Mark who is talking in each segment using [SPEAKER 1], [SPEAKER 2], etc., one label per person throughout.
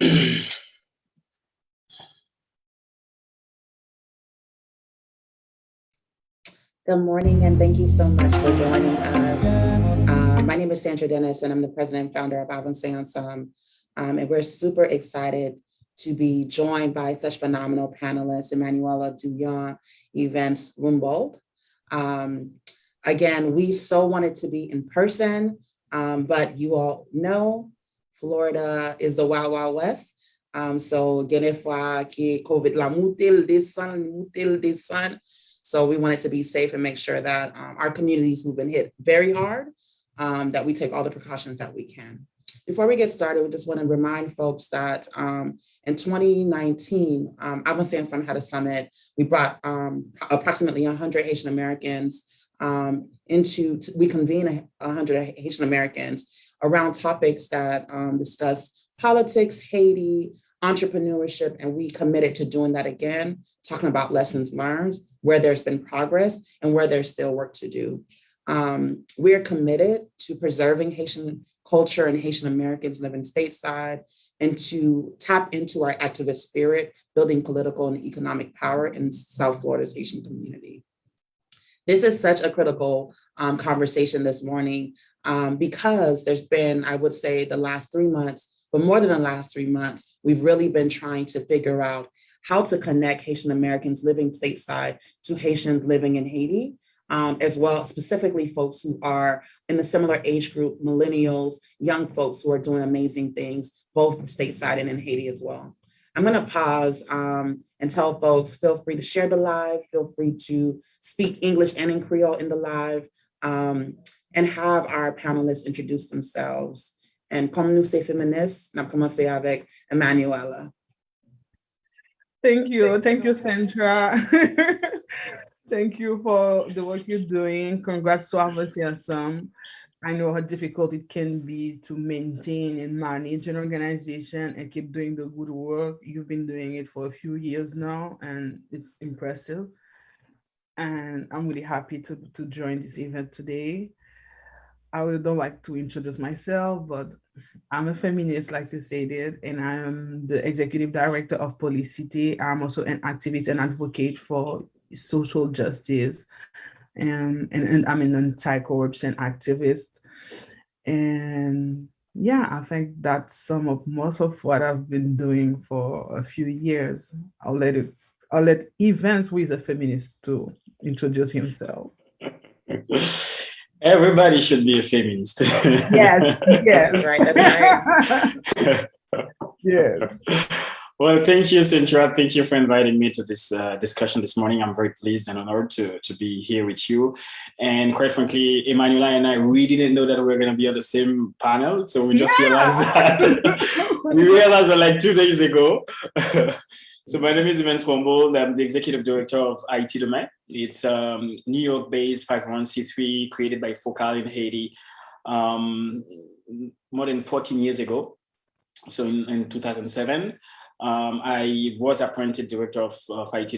[SPEAKER 1] Good morning, and thank you so much for joining us. My name is Sandra Dennis, and I'm the president and founder of Assignation. And we're super excited to be joined by such phenomenal panelists, Emanuela Douillon, Events Rumbold. Again, we so wanted to be in person, but you all know Florida is the Wild Wild West. So, COVID la mutil desan. So we wanted to be safe and make sure that our communities who've been hit very hard, that we take all the precautions that we can. Before we get started, we just want to remind folks that in 2019, Assignation had a summit. We brought approximately 100 Haitian Americans we convened 100 Haitian Americans around topics that discuss politics, Haiti, entrepreneurship, and we committed to doing that again, talking about lessons learned, where there's been progress and where there's still work to do. We are committed to preserving Haitian culture and Haitian Americans living stateside, and to tap into our activist spirit, building political and economic power in South Florida's Haitian community. This is such a critical conversation this morning because there's been, I would say, the last 3 months, but more than the last 3 months, we've really been trying to figure out how to connect Haitian Americans living stateside to Haitians living in Haiti, as well, specifically folks who are in the similar age group, millennials, young folks who are doing amazing things, both stateside and in Haiti as well. I'm going to pause and tell folks, feel free to share the live, feel free to speak English and in Creole in the live, and have our panelists introduce themselves. And comme nous sommes féministes, on va commencer avec Emanuela.
[SPEAKER 2] Thank you, Sandra. Thank you for the work you're doing. Congrats to Assignation. I know how difficult it can be to maintain and manage an organization and keep doing the good work. You've been doing it for a few years now, and it's impressive. And I'm really happy to join this event today. I really don't like to introduce myself, but I'm a feminist, like you said, and I'm the executive director of Policity. I'm also an activist and advocate for social justice, and I'm an anti-corruption activist. And yeah, I think that's most of what I've been doing for a few years. I'll let Evans, who is a feminist, to introduce himself.
[SPEAKER 3] Everybody should be a feminist.
[SPEAKER 2] Yes,
[SPEAKER 1] That's right.
[SPEAKER 2] Yeah.
[SPEAKER 3] Well, thank you, Cynthia. Thank you for inviting me to this discussion this morning. I'm very pleased and honored to be here with you. And quite frankly, Emanuela and I, we didn't know that we were going to be on the same panel. So we just realized that. We realized that like 2 days ago. So my name is Events Rumbold. I'm the executive director of Haiti. It's New York-based 501c3 created by Focal in Haiti more than 14 years ago. So in 2007. I was appointed director of Haiti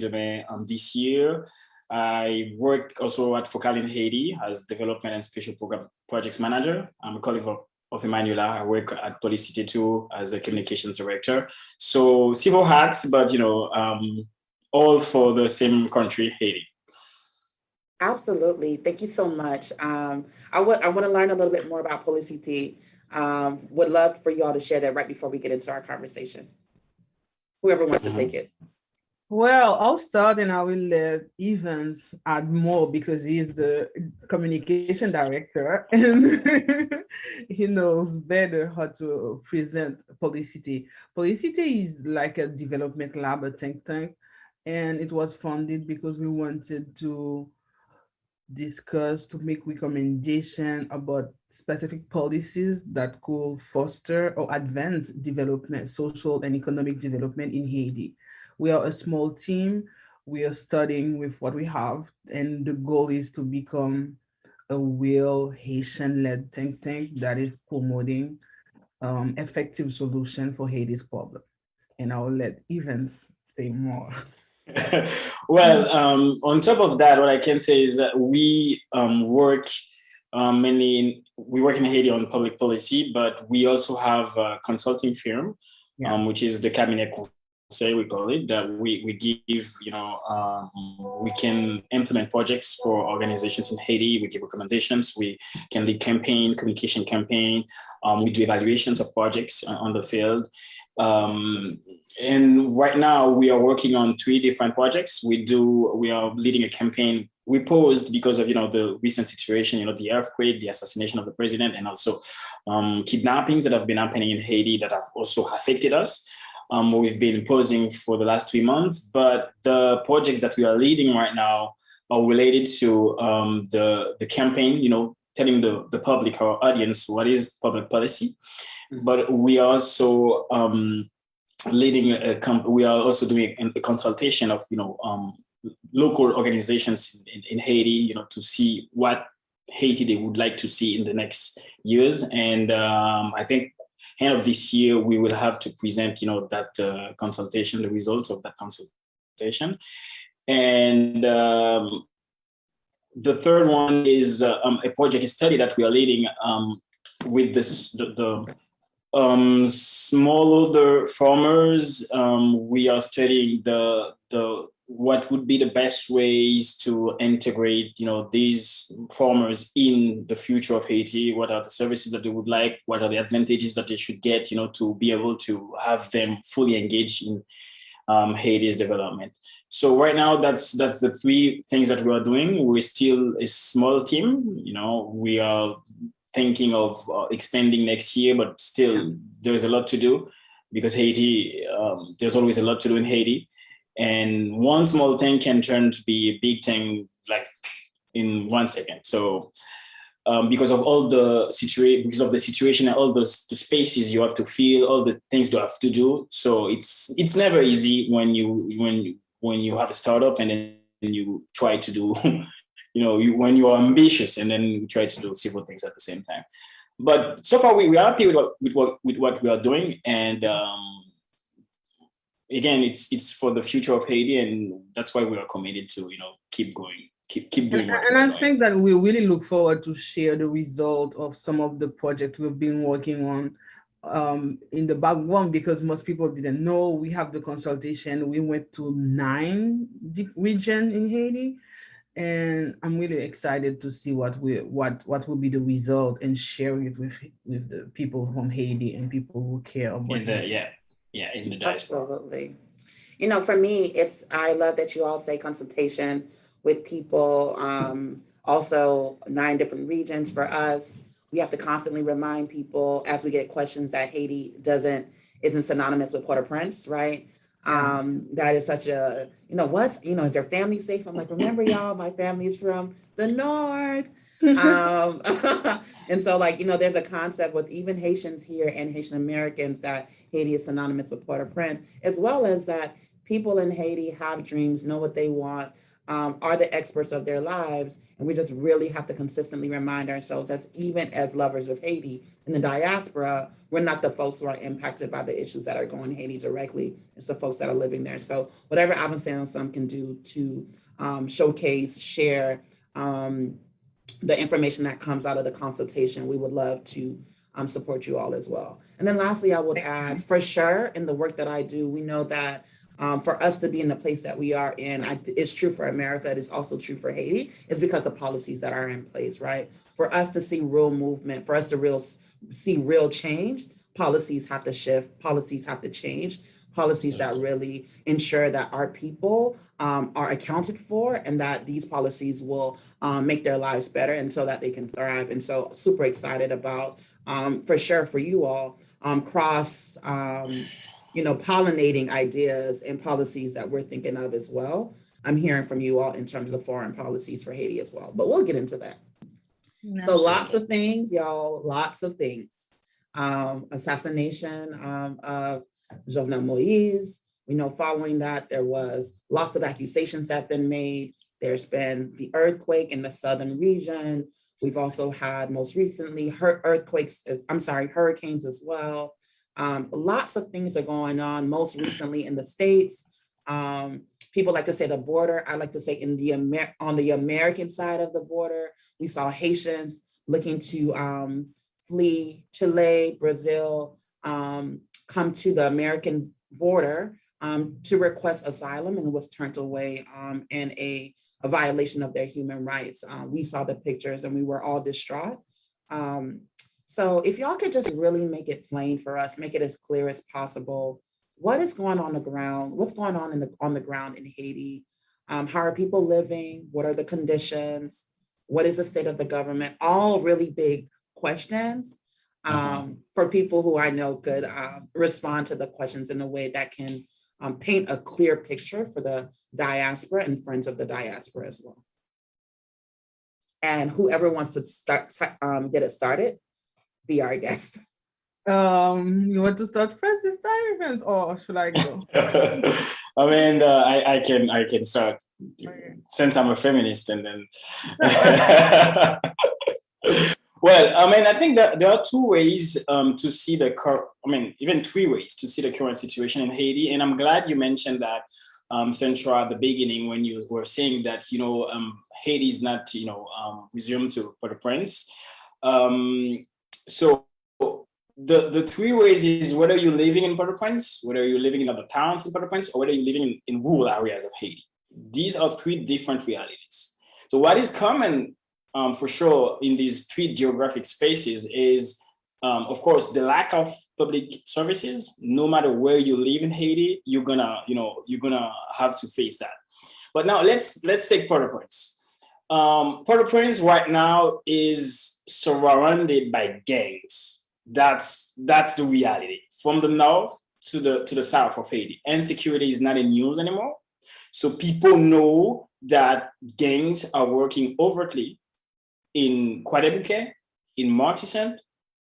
[SPEAKER 3] this year. I work also at Focal in Haiti as development and special program projects manager. I'm a colleague of Emanuela. I work at Policity too as a communications director. So several hats, but all for the same country, Haiti.
[SPEAKER 1] Absolutely. Thank you so much. I want to learn a little bit more about Policity. Would love for you all to share that right before we get into our conversation. Whoever wants to take it.
[SPEAKER 2] Well, I'll start and I will let Evans add more because he's the communication director and he knows better how to present Policity. Policity is like a development lab, a think tank, and it was founded because we wanted to discuss, to make recommendation about specific policies that could foster or advance development, social and economic development in Haiti. We are a small team. We are studying with what we have, and the goal is to become a real Haitian-led think tank that is promoting effective solution for Haiti's problem. And I'll let Evans say more.
[SPEAKER 3] Well, on top of that, what I can say is that we work mainly we work in Haiti on public policy, but we also have a consulting firm which is the cabinet conseil, we call it, that we give, we can implement projects for organizations in Haiti. We give recommendations. We can lead communication campaign. We do evaluations of projects on the field. And right now we are working on 3 different projects. We are leading a campaign. We paused because of, the recent situation, the earthquake, the assassination of the president, and also kidnappings that have been happening in Haiti that have also affected us. We've been pausing for the last 3 months, but the projects that we are leading right now are related to the campaign, telling the public, our audience, what is public policy. But we are also we are also doing a consultation of, local organizations in Haiti, to see what Haiti they would like to see in the next years. And I think end of this year, we will have to present, that consultation, the results of that consultation. And the third one is a project study that we are leading with the smallholder farmers. We are studying what would be the best ways to integrate, these farmers in the future of Haiti. What are the services that they would like? What are the advantages that they should get, to be able to have them fully engaged in Haiti's development. So right now, that's the 3 things that we are doing. We're still a small team. We are thinking of expanding next year, but still there's a lot to do because Haiti, there's always a lot to do in Haiti. And one small thing can turn to be a big thing like in 1 second. So because of the situation and all the spaces you have to fill, all the things you have to do. So it's never easy when you have a startup and then you try to do, when you are ambitious and then you try to do several things at the same time. But so far we are happy with what we are doing. And again, it's for the future of Haiti, and that's why we are committed to, keep going, keep doing what
[SPEAKER 2] and
[SPEAKER 3] we're
[SPEAKER 2] I
[SPEAKER 3] doing.
[SPEAKER 2] think that we really look forward to share the result of some of the projects we've been working on in the background, because most people didn't know we have the consultation. We went to 9 deep regions in Haiti, and I'm really excited to see what will be the result and share it with the people from Haiti and people who care about
[SPEAKER 3] in the diaspora.
[SPEAKER 1] Absolutely. For me, I love that you all say consultation with people. Also 9 different regions for us. We have to constantly remind people as we get questions that Haiti isn't synonymous with Port-au-Prince, right? That is such a, is their family safe? I'm like, remember y'all, my family is from the North. And so there's a concept with even Haitians here and Haitian Americans that Haiti is synonymous with Port-au-Prince, as well as that people in Haiti have dreams, know what they want, are the experts of their lives. And we just really have to consistently remind ourselves that even as lovers of Haiti in the diaspora, we're not the folks who are impacted by the issues that are going in Haiti directly. It's the folks that are living there. So whatever Avincent can do to showcase, share the information that comes out of the consultation, we would love to support you all as well. And then lastly, I would add, for sure, in the work that I do, we know that for us to be in the place that we are in, it's true for America, it is also true for Haiti, is because the policies that are in place, right? For us to see real movement, for us to see real change, policies have to shift, policies have to change, policies that really ensure that our people are accounted for and that these policies will make their lives better and so that they can thrive. And so super excited about, for sure, for you all, cross pollinating ideas and policies that we're thinking of as well. I'm hearing from you all in terms of foreign policies for Haiti as well, but we'll get into that. So lots of things, y'all, lots of things. Assassination of Jovenel Moise. We know following that there was lots of accusations that have been made. There's been the earthquake in the southern region. We've also had most recently hurricanes as well. Lots of things are going on, most recently in the States. People like to say the border. I like to say on the American side of the border, we saw Haitians looking to flee Chile, Brazil, come to the American border to request asylum and was turned away in a violation of their human rights. We saw the pictures and we were all distraught. So if y'all could just really make it plain for us, make it as clear as possible, what is going on the ground? What's going on on the ground in Haiti? How are people living? What are the conditions? What is the state of the government? All really big questions for people who I know could respond to the questions in a way that can paint a clear picture for the diaspora and friends of the diaspora as well. And whoever wants to get it started, be our guest.
[SPEAKER 2] You want to start first this time, friends, or should I go?
[SPEAKER 3] I mean, I can start since I'm a feminist, and then. Well, I mean, I think that there are two ways to see even three ways to see the current situation in Haiti. And I'm glad you mentioned that, Centra, at the beginning when you were saying that, Haiti is not, resumed to Port-au-Prince. So the three ways is whether you're living in Port-au-Prince, whether you're living in other towns in Port-au-Prince, or whether you're living in rural areas of Haiti. These are three different realities. So what is common for sure in these three geographic spaces is, of course, the lack of public services. No matter where you live in Haiti, you're gonna have to face that. But now let's take Port-au-Prince. Port-au-Prince right now is surrounded by gangs. That's the reality. From the north to the south of Haiti, insecurity is not in news anymore. So people know that gangs are working overtly in Croix-des-Bouquets, in Martissant,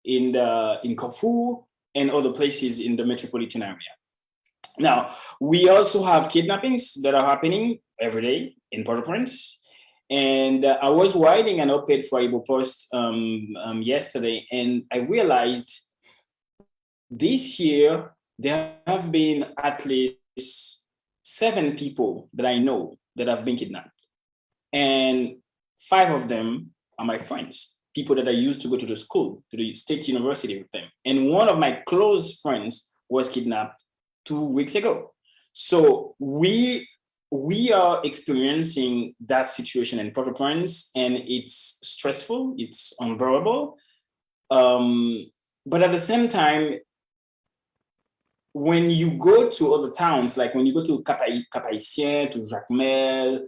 [SPEAKER 3] in Carrefour, and other places in the metropolitan area. Now, we also have kidnappings that are happening every day in Port-au-Prince. And I was writing an op-ed for Igbo Post yesterday, and I realized this year there have been at least 7 people that I know that have been kidnapped. And 5 of them are my friends, people that I used to go to the school, to the state university with them. And one of my close friends was kidnapped 2 weeks ago. So we are experiencing that situation in Port-au-Prince, and it's stressful, it's unbearable. But at the same time, when you go to other towns, like when you go to Cap-Haïtien, to Jacmel,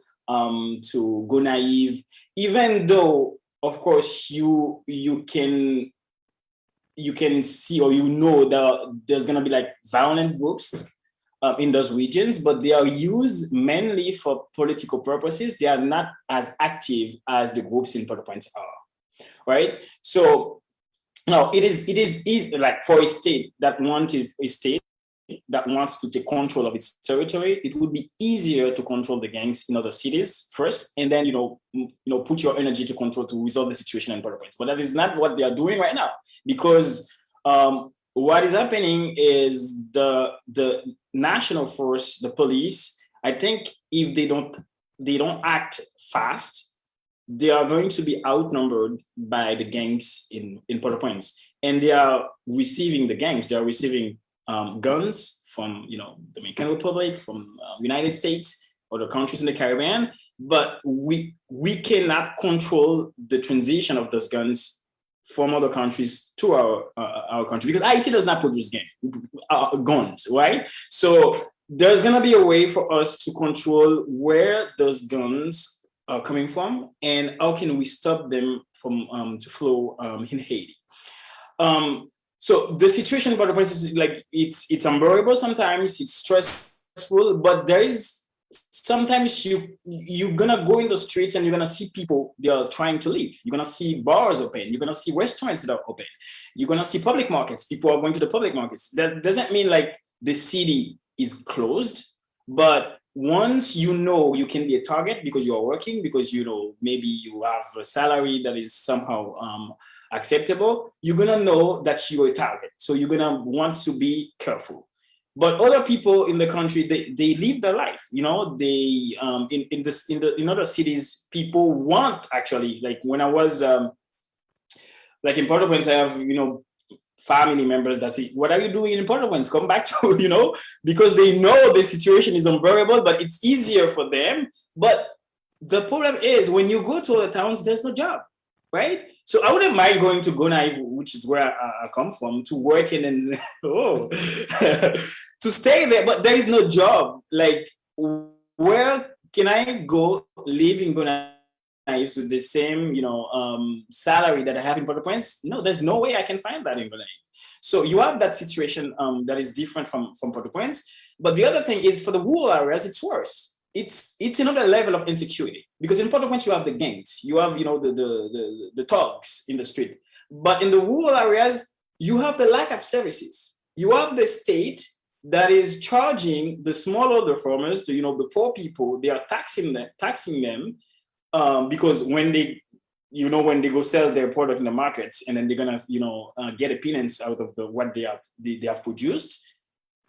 [SPEAKER 3] to Gonaïve, even though, of course, you can see, or that there's gonna be like violent groups in those regions, but they are used mainly for political purposes. They are not as active as the groups in Port-au-Prince are, right? So now it is easy, like for a state that wants to take control of its territory, it would be easier to control the gangs in other cities first, and then put your energy to resolve the situation in Port-au-Prince. But that is not what they are doing right now, because what is happening is the national force, the police, I think if they don't act fast, they are going to be outnumbered by the gangs in Port-au-Prince, and they are receiving guns from Dominican Republic, from United States, other countries in the Caribbean, but we cannot control the transition of those guns from other countries to our country, because Haiti does not produce guns, right? So there's gonna be a way for us to control where those guns are coming from, and how can we stop them from to flow in Haiti. So the situation in Port-au-Prince is like, it's unbearable sometimes, it's stressful, but there is sometimes you're gonna go in the streets and you're gonna see people, they are trying to leave. You're gonna see bars open, you're gonna see restaurants that are open, you're gonna see public markets, people are going to the public markets. That doesn't mean like the city is closed, but once you can be a target because you are working, because maybe you have a salary that is somehow acceptable, you're gonna know that you're a target. So you're gonna want to be careful. But other people in the country, they live their life. They in other cities, people want, actually, like when I was like in Port-au-Prince, I have family members that say, what are you doing in Port-au-Prince? Come back to, because they know the situation is unbearable, but it's easier for them. But the problem is when you go to other towns, there's no job, right? So I wouldn't mind going to Gonaive, which is where I come from, to work in and to stay there, but there is no job. Like, where can I go live in Gonaive with the same, salary that I have in Port-au-Prince? No, there's no way I can find that in Gonaive. So you have that situation that is different from Port-au-Prince. But the other thing is, for the rural areas, it's worse. It's another level of insecurity, because in Port-au-Prince you have the gangs, you have the thugs in the street, but in the rural areas you have the lack of services. You have the state that is charging the smallholder farmers, the poor people. They are taxing them because when they go sell their product in the markets, and then they're gonna get a pittance out of what they have produced.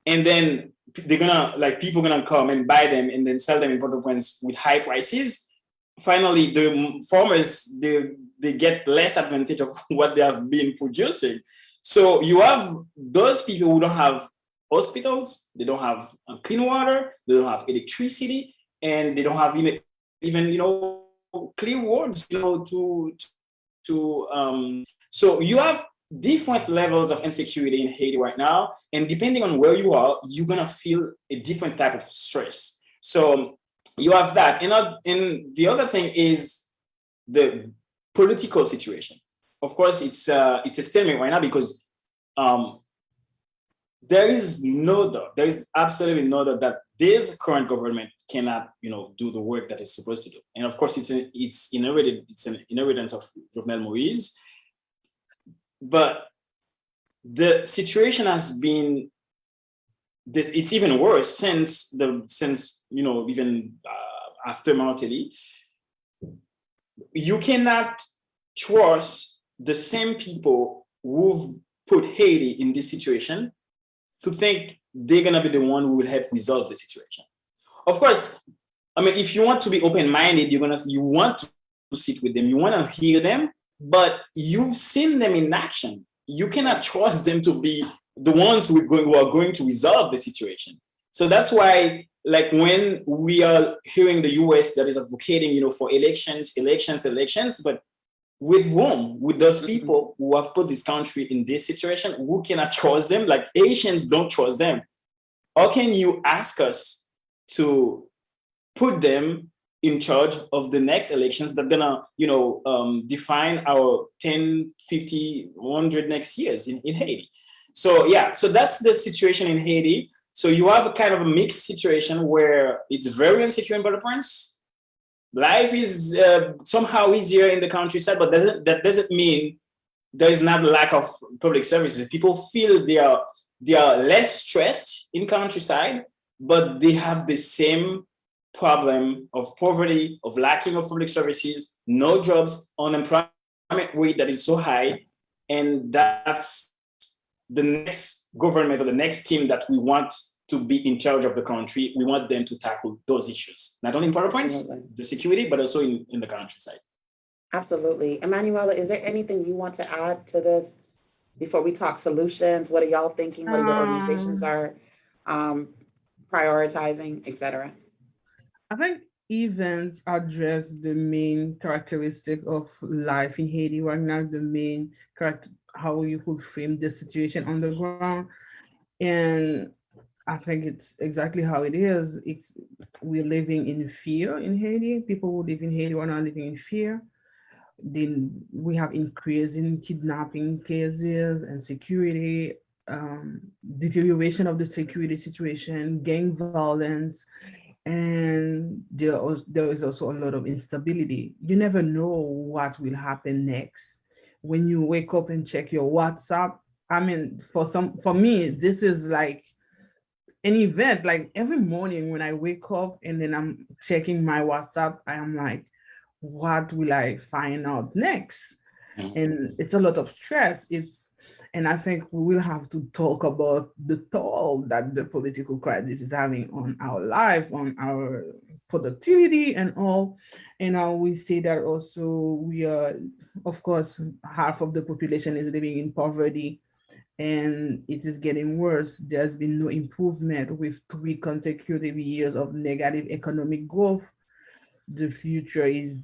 [SPEAKER 3] And then people gonna come and buy them and then sell them in Port-au-Prince with high prices. Finally, the farmers, they get less advantage of what they have been producing. So you have those people who don't have hospitals, they don't have clean water, they don't have electricity, and they don't have even clean roads, so you have different levels of insecurity in Haiti right now. And depending on where you are, you're going to feel a different type of stress. So you have that. And the other thing is the political situation. Of course, it's a stalemate right now, because there is absolutely no doubt that this current government cannot, do the work that it's supposed to do. And of course, it's an inheritance of Jovenel Moise. But the situation has been this. It's even worse since even after Martelly. You cannot trust the same people who've put Haiti in this situation to think they're gonna be the one who will help resolve the situation. Of course, I mean, if you want to be open-minded, you want to sit with them, you want to hear them. But you've seen them in action. You cannot trust them to be the ones who are going to resolve the situation. So that's why, like, when we are hearing the US that is advocating, for elections, but with whom? With those people who have put this country in this situation, who cannot trust them? Like, Haitians don't trust them. How can you ask us to put them in charge of the next elections that gonna, define our 10, 50, 100 next years in Haiti? So so that's the situation in Haiti. So you have a kind of a mixed situation where it's very insecure in Port-au-Prince. Life is somehow easier in the countryside, but that doesn't mean there is not a lack of public services. People feel they are less stressed in countryside, but they have the same problem of poverty, of lacking of public services, no jobs, unemployment rate that is so high. And that's the next government or the next team that we want to be in charge of the country. We want them to tackle those issues, not only in Port-au-Prince, the security, but also in the countryside.
[SPEAKER 1] Absolutely. Emanuela, is there anything you want to add to this before we talk solutions? What are y'all thinking? What are your organizations are prioritizing, etc.?
[SPEAKER 2] I think events address the main characteristic of life in Haiti right now, the main character, how you could frame the situation on the ground. And I think it's exactly how it is. We're living in fear in Haiti. People who live in Haiti are not living in fear. Then we have increase in kidnapping cases and security, deterioration of the security situation, gang violence, and there is also a lot of instability. You never know what will happen next. When you wake up and check your WhatsApp, I mean, for me, this is like an event. Like every morning when I wake up and then I'm checking my WhatsApp, I am like, what will I find out next? And it's a lot of stress. And I think we will have to talk about the toll that the political crisis is having on our life, on our productivity and all. And we say that also we are, of course, half of the population is living in poverty. and it is getting worse. There's been no improvement with 3 consecutive years of negative economic growth. The future is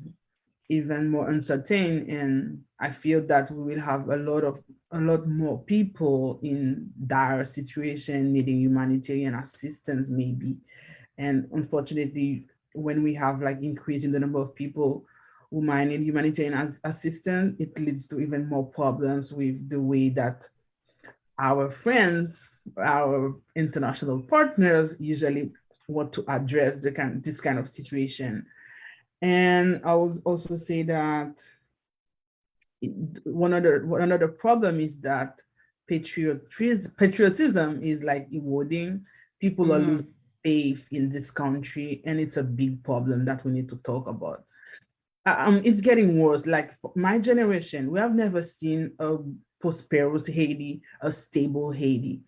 [SPEAKER 2] even more uncertain, and I feel that we will have a lot more people in dire situation needing humanitarian assistance maybe. And unfortunately, when we have like increase in the number of people who might need humanitarian assistance, it leads to even more problems with the way that our friends, our international partners usually want to address this kind of situation. And I will also say that one other problem is that patriotism is like eroding. People are losing faith in this country, and it's a big problem that we need to talk about. It's getting worse. Like for my generation, we have never seen a prosperous Haiti, a stable Haiti,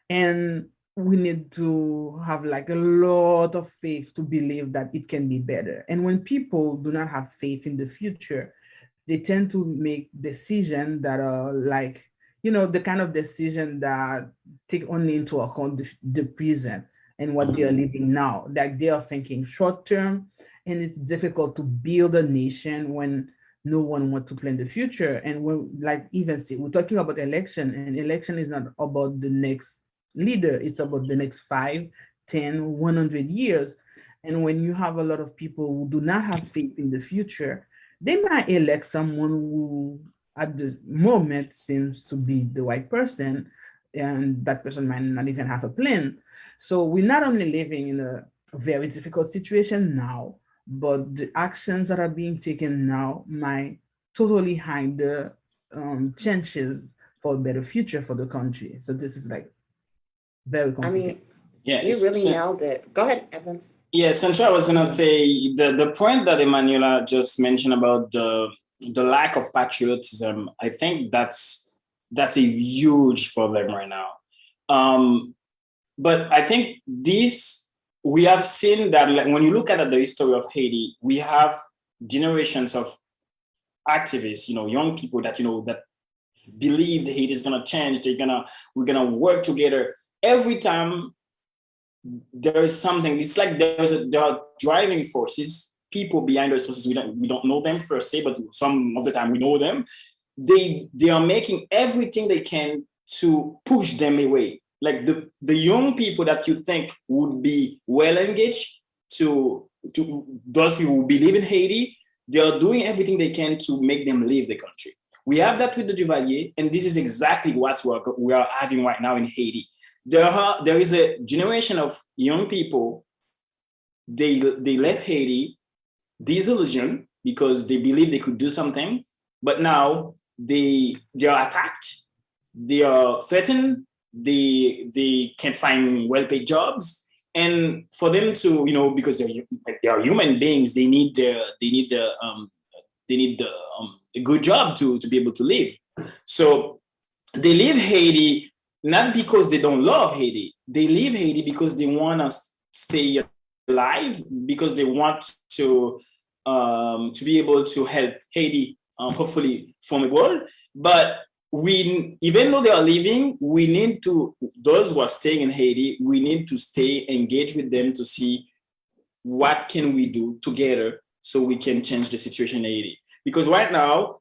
[SPEAKER 2] and we need to have like a lot of faith to believe that it can be better. And when people do not have faith in the future, they tend to make decisions that are like, the kind of decision that take only into account the present and what they are living now. Like they are thinking short term, and it's difficult to build a nation when no one wants to plan the future. And when, like, even see, we're talking about election, and election is not about the next leader, it's about the next 5, 10, 100 years. And when you have a lot of people who do not have faith in the future, they might elect someone who at the moment seems to be the right person, and that person might not even have a plan. So we're not only living in a very difficult situation now, but the actions that are being taken now might totally hide the chances for a better future for the country. So this is like very
[SPEAKER 1] I
[SPEAKER 2] complicated.
[SPEAKER 1] mean,
[SPEAKER 3] Yeah,
[SPEAKER 1] you really nailed it. Go ahead, Evans.
[SPEAKER 3] yeah. Central, I was gonna say the point that Emanuela just mentioned about the lack of patriotism. I think that's a huge problem right now. But I think this we have seen that, like, when you look at the history of Haiti, we have generations of activists, young people that that believe that Haiti is gonna change. We're gonna work together. Every time there is something, it's like there are driving forces, people behind those forces. We don't know them per se, but some of the time we know them. They are making everything they can to push them away. Like the young people that you think would be well engaged to those people who believe in Haiti, they are doing everything they can to make them leave the country. We have that with the Duvalier, and this is exactly what we are having right now in Haiti. There is a generation of young people, they left Haiti disillusioned because they believe they could do something, but now they are attacked, they are threatened, they can't find well-paid jobs, and for them to, because they are human beings, they need a good job to be able to live. So they leave Haiti not because they don't love Haiti. They leave Haiti because they want to stay alive, because they want to be able to help Haiti, hopefully from abroad. But even though they are leaving, we need to, those who are staying in Haiti, we need to stay engaged with them to see what can we do together so we can change the situation in Haiti. Because right now,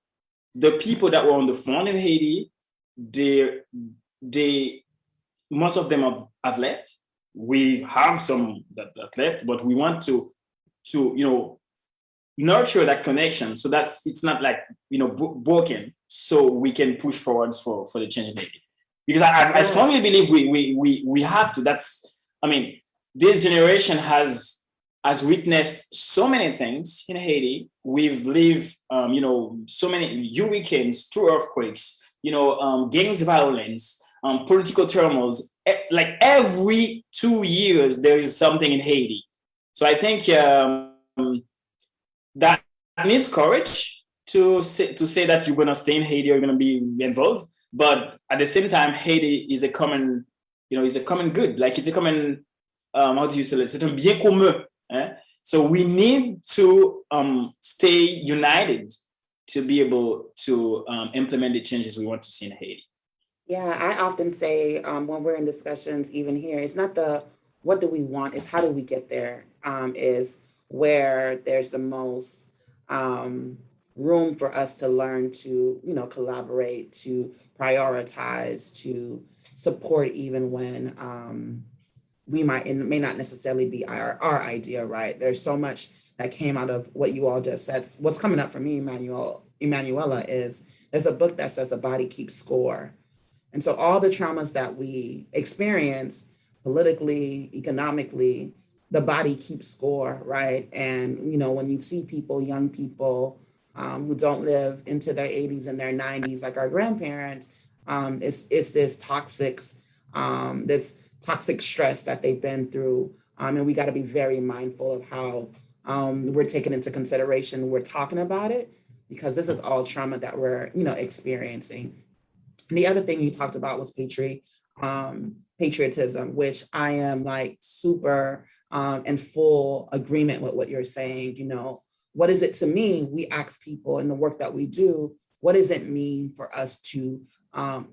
[SPEAKER 3] the people that were on the front in Haiti, they most of them have left. We have some that left, but we want to nurture that connection so that's it's not like broken, so we can push forwards for the change in Haiti. Because I strongly believe we have to. This generation has witnessed so many things in Haiti. We've lived so many hurricanes, two earthquakes, gangs violence, political turmoils. Like every 2 years, there is something in Haiti. So I think that needs courage to say that you're going to stay in Haiti or you're going to be involved. But at the same time, Haiti is a common, is a common good. Like it's a common, how do you say it? C'est un bien commun. So we need to stay united to be able to implement the changes we want to see in Haiti.
[SPEAKER 1] Yeah, I often say when we're in discussions, even here, it's not the what do we want, it's how do we get there, is where there's the most um, room for us to learn to, collaborate, to prioritize, to support, even when we might, it may not necessarily be our idea, right? There's so much that came out of what you all just said. What's coming up for me, Emanuela, is there's a book that says the body keeps score. And so all the traumas that we experience politically, economically, the body keeps score, right? And when you see people, young people who don't live into their 80s and their 90s, like our grandparents, it's this toxic stress that they've been through, and we got to be very mindful of how we're taking into consideration. We're talking about it because this is all trauma that we're experiencing. And the other thing you talked about was patriotism, which I am like super in full agreement with what you're saying. What is it to me? We ask people in the work that we do, what does it mean for us to um,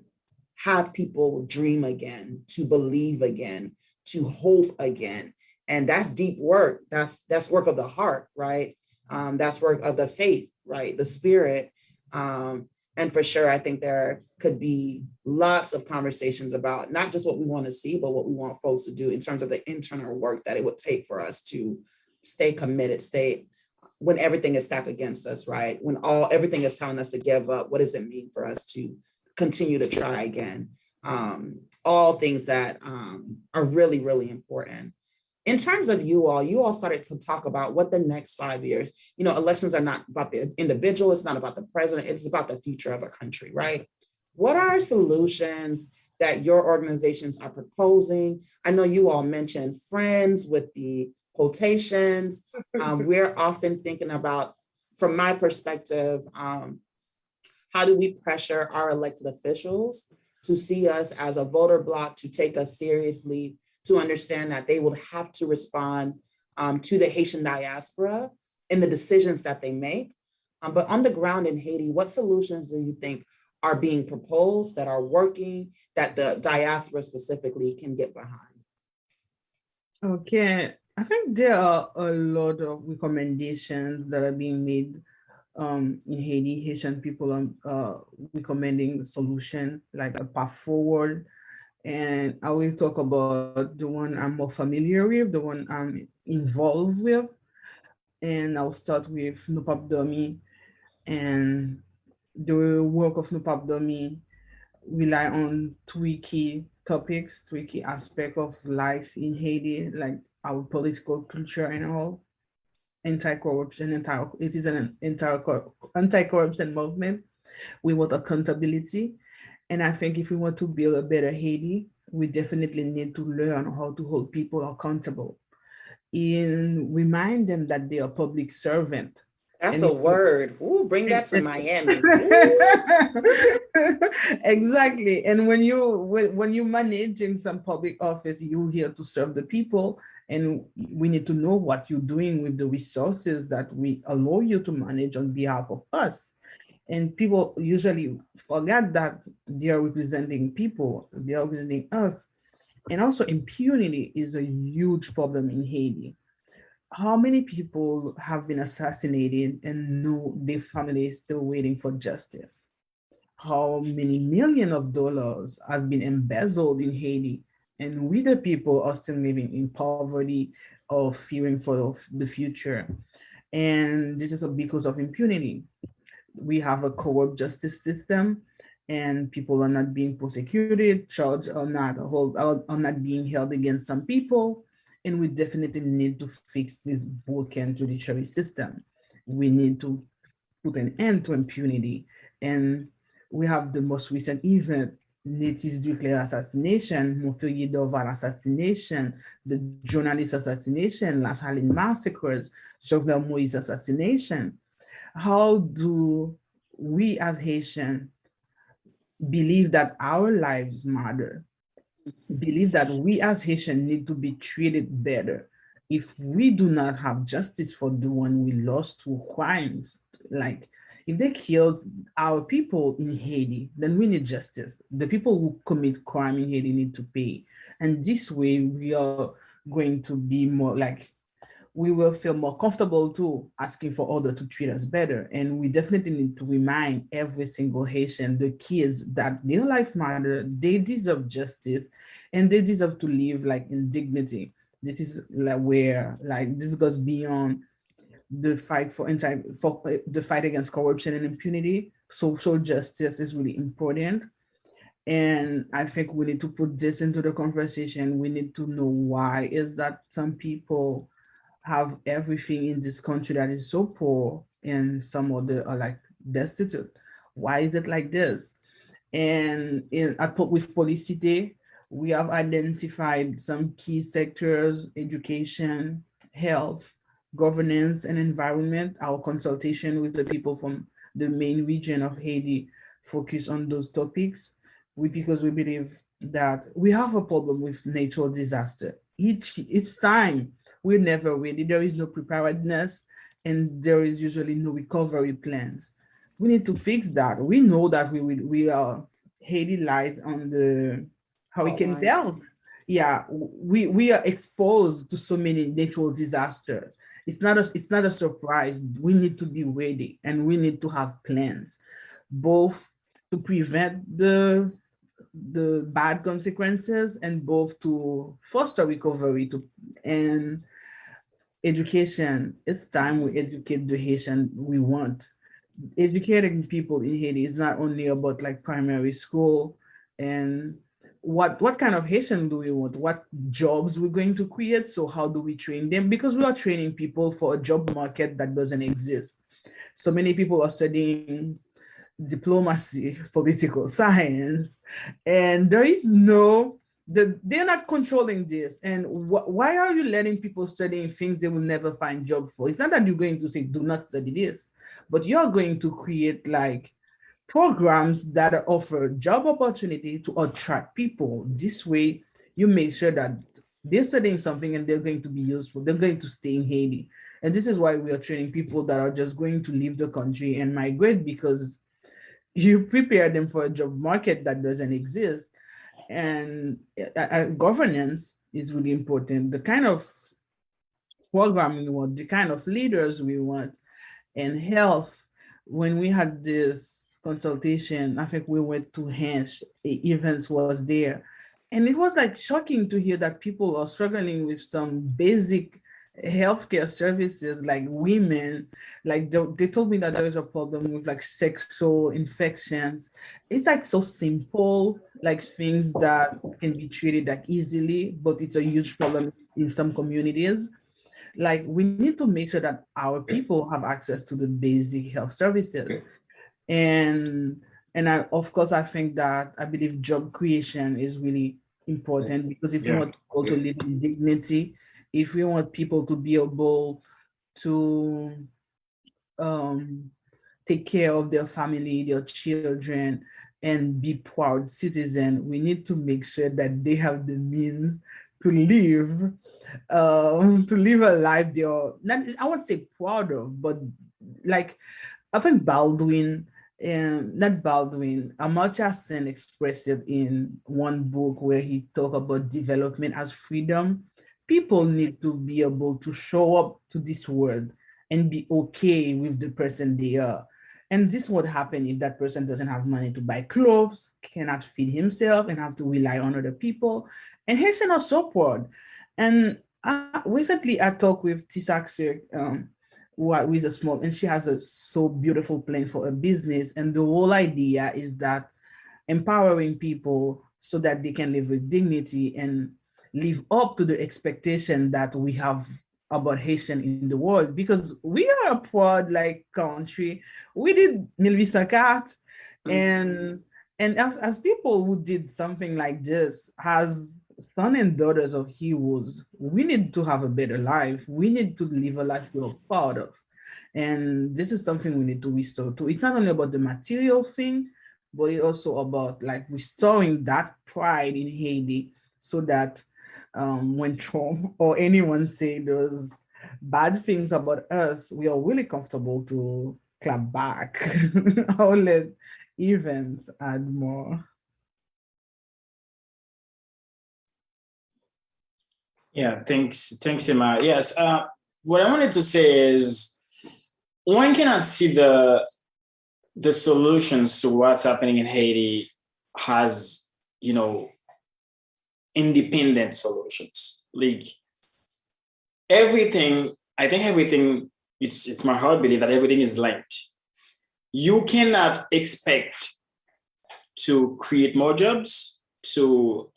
[SPEAKER 1] have people dream again, to believe again, to hope again? And that's deep work. That's work of the heart, right? That's work of the faith, right? The spirit. And for sure, I think there could be lots of conversations about not just what we want to see, but what we want folks to do in terms of the internal work that it would take for us to stay committed, stay when everything is stacked against us, right? When everything is telling us to give up, what does it mean for us to continue to try again? All things that are really, really important. In terms of you all started to talk about what the next 5 years, elections are not about the individual, it's not about the president, it's about the future of a country, right? What are solutions that your organizations are proposing? I know you all mentioned friends with the quotations. We're often thinking about, from my perspective, how do we pressure our elected officials to see us as a voter bloc, to take us seriously, to understand that they will have to respond to the Haitian diaspora in the decisions that they make. But on the ground in Haiti, what solutions do you think are being proposed that are working, that the diaspora specifically can get behind?
[SPEAKER 2] Okay, I think there are a lot of recommendations that are being made in Haiti. Haitian people are recommending solution like a path forward. And I will talk about the one I'm more familiar with, the one I'm involved with. And I'll start with Nupap Domi. And the work of Nupap Domi rely on three key topics, three key aspects of life in Haiti, like our political culture and all, anti-corruption, it is an anti-corruption movement. We want accountability. And I think if we want to build a better Haiti, we definitely need to learn how to hold people accountable and remind them that they are public servant.
[SPEAKER 1] That's
[SPEAKER 2] And
[SPEAKER 1] a
[SPEAKER 2] if
[SPEAKER 1] word. Ooh, bring that to
[SPEAKER 2] and-
[SPEAKER 1] Miami. Ooh.
[SPEAKER 2] exactly. And when you manage in some public office, you're here to serve the people, and we need to know what you're doing with the resources that we allow you to manage on behalf of us. And people usually forget that they are representing people, they are representing us. And also, impunity is a huge problem in Haiti. How many people have been assassinated and know their family is still waiting for justice? How many millions of dollars have been embezzled in Haiti, and we the people are still living in poverty or fearing for the future? And this is because of impunity. We have a corrupt justice system, and people are not being prosecuted, charged, or not being held against some people. And we definitely need to fix this broken judiciary system. We need to put an end to impunity. And we have the most recent event, Nétis Duclair assassination, Montfeuille Dorval assassination, the journalist assassination, La Saline massacres, Jovenel Moïse assassination. How do we as Haitian believe that our lives matter, believe that we as Haitian need to be treated better if we do not have justice for the one we lost through crimes? Like, If they killed our people in Haiti, then we need justice. The people who commit crime in Haiti need to pay. And this way, we are going to be more like, we will feel more comfortable too asking for others to treat us better. And we definitely need to remind every single Haitian, the kids, that their life matter, they deserve justice, and they deserve to live like in dignity. This is like where like this goes beyond the fight for the fight against corruption and impunity. Social justice is really important. And I think we need to put this into the conversation. We need to know why is that some people have everything in this country that is so poor and some other are like destitute. Why is it like this? And with Policité, we have identified some key sectors: education, health, governance, and environment. Our consultation with the people from the main region of Haiti focus on those topics. Because we believe that we have a problem with natural disaster. Each time we're never ready. There is no preparedness, and there is usually no recovery plans. We need to fix that. We know that we are Haiti lies on the hurricane
[SPEAKER 1] Outlines.
[SPEAKER 2] belt. Yeah, we are exposed to so many natural disasters. It's not a surprise. We need to be ready, and we need to have plans, both to prevent the bad consequences and both to foster recovery to and education. It's time we educate the Haitian we want. Educating people in Haiti is not only about like primary school and what kind of Haitian do we want? What jobs we're going to create? So how do we train them? Because we are training people for a job market that doesn't exist. So many people are studying diplomacy, political science, and there is they're not controlling this. And why are you letting people studying things they will never find job for? It's not that you're going to say do not study this, but you're going to create like programs that offer job opportunity to attract people. This way, you make sure that they're studying something and they're going to be useful. They're going to stay in Haiti. And this is why we are training people that are just going to leave the country and migrate, because you prepare them for a job market that doesn't exist. And governance is really important. The kind of program we want, the kind of leaders we want, and health. When we had this consultation, I think we went to Hanch, events was there. And it was like shocking to hear that people are struggling with some basic healthcare services, like women, like they told me that there is a problem with like sexual infections. It's like so simple, like things that can be treated like easily, but it's a huge problem in some communities. Like we need to make sure that our people have access to the basic health services. and of course, I think that I believe job creation is really important, because if we
[SPEAKER 3] Yeah.
[SPEAKER 2] want people to live in dignity, if we want people to be able to um, take care of their family, their children, and be proud citizen, we need to make sure that they have the means to live, to live a life they are not, I won't say proud of, but like I think Baldwin, not Baldwin, Amartya Sen expressed it in one book where he talked about development as freedom. People need to be able to show up to this world and be okay with the person they are. And this would happen if that person doesn't have money to buy clothes, cannot feed himself, and have to rely on other people. And Haitian are so proud. And recently I talked with Tisaksir, who is a small, and she has a so beautiful plan for a business. And the whole idea is that empowering people so that they can live with dignity and live up to the expectation that we have about Haitian in the world, because we are a proud like country. We did 1804, and as people who did something like this, as sons and daughters of heroes, we need to have a better life. We need to live a life we're proud of. And this is something we need to restore too. It's not only about the material thing, but it's also about like restoring that pride in Haiti, so that when Trump or anyone say those bad things about us, we are really comfortable to clap back. I'll let Evans add more.
[SPEAKER 3] Yeah, thanks, Emma. Yes, what I wanted to say is one cannot see the solutions to what's happening in Haiti has, you know, independent solutions. Like everything, I think everything, it's my hard belief that everything is linked. You cannot expect to create more jobs, to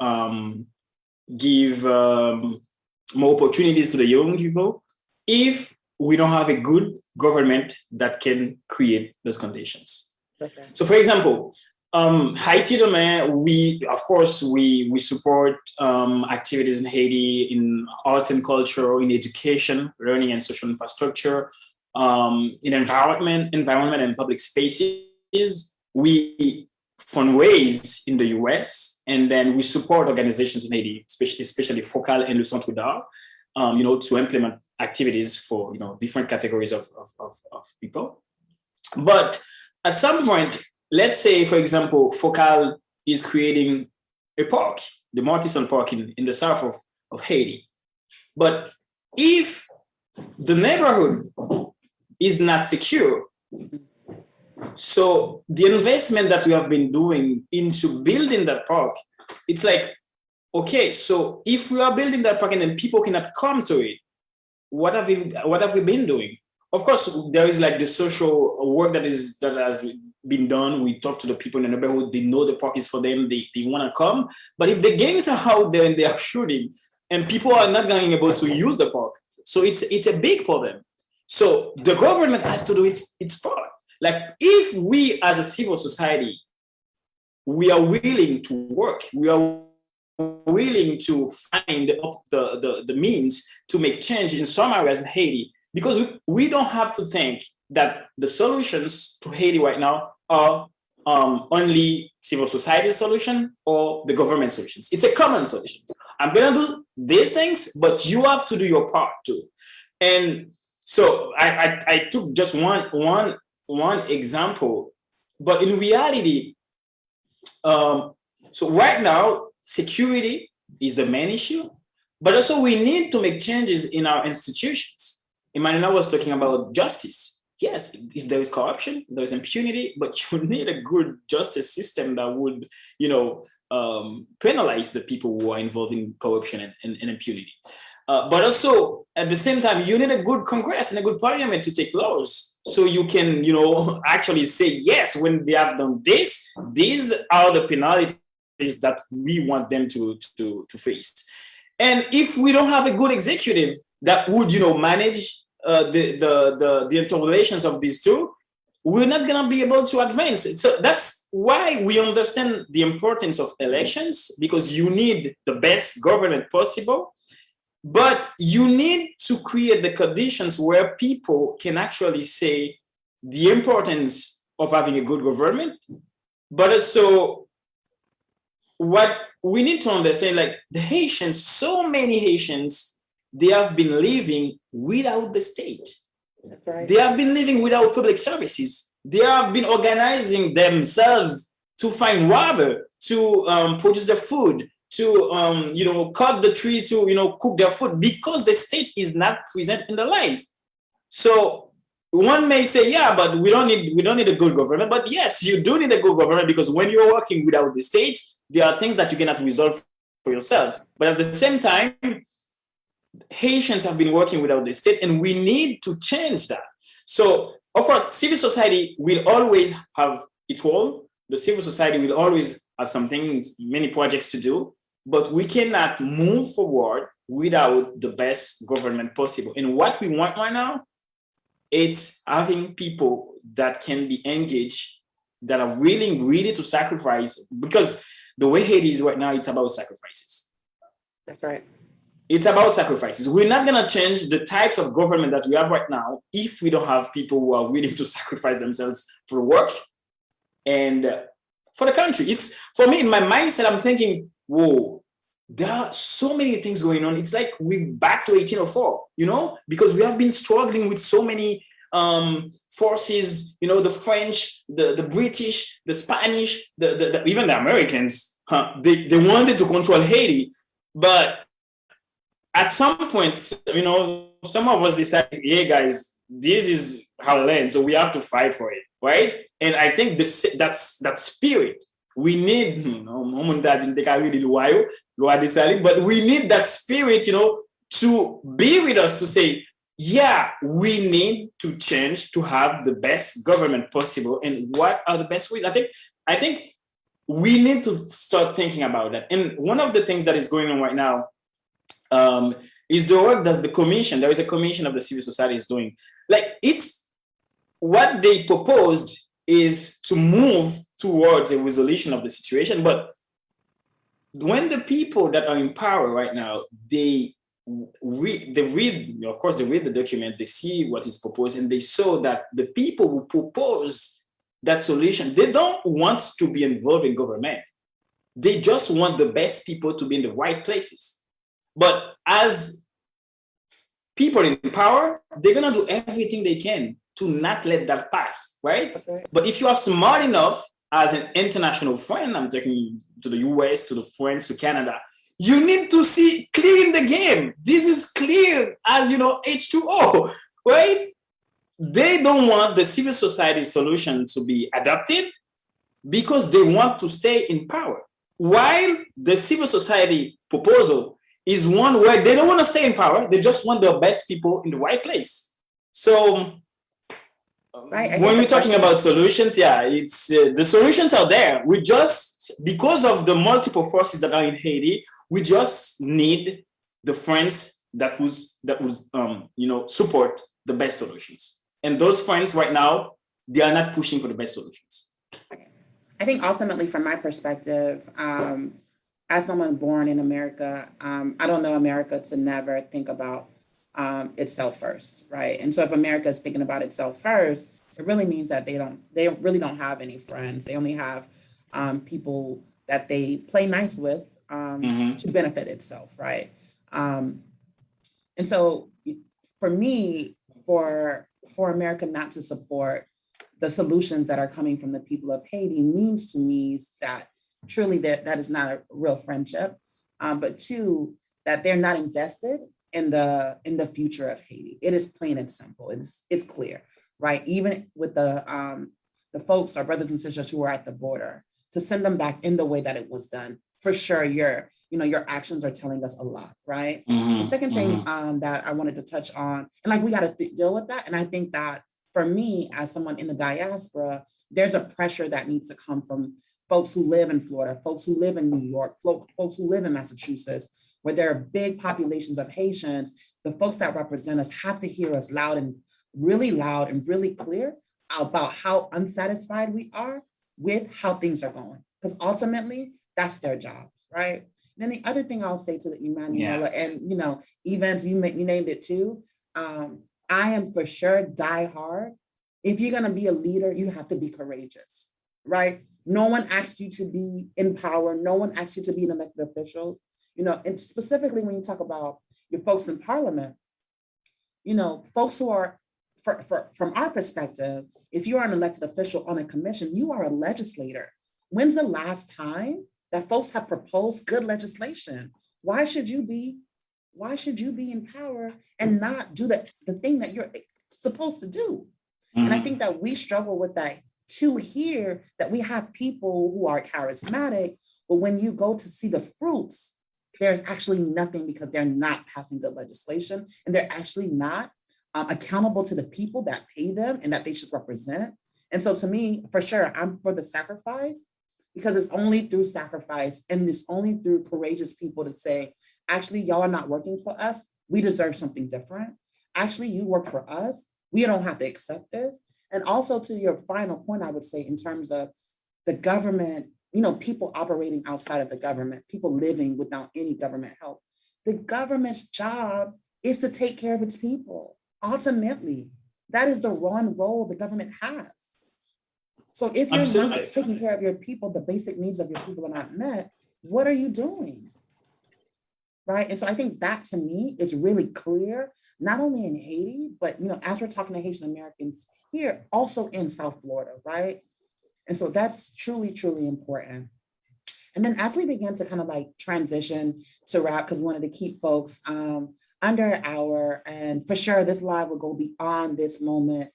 [SPEAKER 3] give more opportunities to the young people if we don't have a good government that can create those conditions.
[SPEAKER 1] That's right.
[SPEAKER 3] So, for example, Haiti domain, we support activities in Haiti in arts and culture, in education, learning and social infrastructure, in environment and public spaces. We fundraise in the US, and then we support organizations in Haiti, especially Focal and Le Centre d'Art, to implement activities for different categories of people. But at some point, let's say, for example, Focal is creating a park, the Martisson Park in the south of Haiti. But if the neighborhood is not secure, so the investment that we have been doing into building that park, it's like, okay, so if we are building that park and then people cannot come to it, what have we been doing? Of course, there is like the social work that has been done. We talk to the people in the neighborhood. They know the park is for them. They want to come. But if the gangs are out there and they are shooting, and people are not going able to use the park, so it's a big problem. So the government has to do its part. Like if we as a civil society, we are willing to work, we are willing to find the means to make change in some areas in Haiti, because we don't have to think that the solutions to Haiti right now are only civil society solution or the government solutions. It's a common solution. I'm gonna do these things, but you have to do your part too. And so I took just one example, but in reality, so right now security is the main issue, but also we need to make changes in our institutions. Emmanuel was talking about justice. Yes, if there is corruption, there is impunity, but you need a good justice system that would, penalize the people who are involved in corruption and impunity. But also, at the same time, you need a good Congress and a good parliament to take laws. So you can, actually say, yes, when they have done this, these are the penalties that we want them to face. And if we don't have a good executive that would, manage the interrelations of these two, we're not going to be able to advance. So that's why we understand the importance of elections, because you need the best government possible. But you need to create the conditions where people can actually say the importance of having a good government, but also what we need to understand, like the Haitians, so many Haitians, they have been living without the state.
[SPEAKER 1] That's right.
[SPEAKER 3] They have been living without public services. They have been organizing themselves to find water, to produce their food, to cut the tree, to cook their food, because the state is not present in their life. So one may say, yeah, but we don't need a good government. But yes, you do need a good government, because when you're working without the state, there are things that you cannot resolve for yourself. But at the same time, Haitians have been working without the state, and we need to change that. So of course, civil society will always have its role. The civil society will always have some things, many projects to do, but we cannot move forward without the best government possible. And what we want right now, it's having people that can be engaged, that are willing really to sacrifice, because the way Haiti is right now, it's about sacrifices.
[SPEAKER 1] That's right.
[SPEAKER 3] It's about sacrifices. We're not going to change the types of government that we have right now if we don't have people who are willing to sacrifice themselves for work and for the country. It's, for me, in my mindset, I'm thinking, whoa, there are so many things going on. It's like we're back to 1804, because we have been struggling with so many forces, the French, the British, the Spanish, even the Americans, they wanted to control Haiti. But at some point, some of us decided, hey guys, this is our land, so we have to fight for it, right? And I think that's that spirit we need, but we need that spirit, to be with us, to say, yeah, we need to change to have the best government possible. And what are the best ways? I think we need to start thinking about that. And one of the things that is going on right now, is the work that there is a commission of the civil society is doing. Like, it's what they proposed is to move towards a resolution of the situation. But when the people that are in power right now, they read the document, they see what is proposed, and they saw that the people who proposed that solution, they don't want to be involved in government. They just want the best people to be in the right places. But as people in power, they're gonna do everything they can to not let that pass, right? Okay. But if you are smart enough as an international friend, I'm talking to the US, to the France, to Canada, you need to see clear in the game. This is clear as, H2O, right? They don't want the civil society solution to be adopted because they want to stay in power. While the civil society proposal is one where they don't want to stay in power, they just want the best people in the right place. So right, when we're talking about solutions, it's the solutions are there. We just, because of the multiple forces that are in Haiti, we just need the friends that would support the best solutions. And those friends right now, they are not pushing for the best solutions.
[SPEAKER 1] I think ultimately, from my perspective, as someone born in America, I don't know America to never think about itself first, right? And so if America is thinking about itself first, it really means that they really don't have any friends. They only have people that they play nice with to benefit itself, right? And so for me, for America not to support the solutions that are coming from the people of Haiti means to me that truly that is not a real friendship, but two, that they're not invested in the future of Haiti. It is plain and simple. It's clear, right? Even with the folks, our brothers and sisters who are at the border, to send them back in the way that it was done, for sure, your actions are telling us a lot, right? The second thing that I wanted to touch on, and we got to deal with that, and I think that for me, as someone in the diaspora, there's a pressure that needs to come from folks who live in Florida, folks who live in New York, folks who live in Massachusetts, where there are big populations of Haitians. The folks that represent us have to hear us loud and really clear about how unsatisfied we are with how things are going. Because ultimately, that's their jobs, right? And then the other thing I'll say to the Emanuela, and Evans, you named it too. I am for sure die hard. If you're gonna be a leader, you have to be courageous, right? No one asked you to be in power. No one asked you to be an elected official. And specifically when you talk about your folks in parliament, folks who are, from our perspective, if you are an elected official on a commission, you are a legislator. When's the last time that folks have proposed good legislation? Why should you be in power and not do the thing that you're supposed to do? And I think that we struggle with that too here, that we have people who are charismatic, but when you go to see the fruits, there's actually nothing, because they're not passing good legislation and they're actually not accountable to the people that pay them and that they should represent. And so to me, for sure, I'm for the sacrifice, because it's only through sacrifice and it's only through courageous people to say, actually, y'all are not working for us. We deserve something different. Actually, you work for us. We don't have to accept this. And also, to your final point, I would say, in terms of the government, people operating outside of the government, people living without any government help. The government's job is to take care of its people. Ultimately, that is the one role the government has. So if you're not taking care of your people, the basic needs of your people are not met, what are you doing? right? And so I think that to me is really clear, not only in Haiti, but as we're talking to Haitian Americans here, also in South Florida, right? And so that's truly, truly important. And then as we begin to kind of like transition to wrap, because we wanted to keep folks under an hour, and for sure this live will go beyond this moment.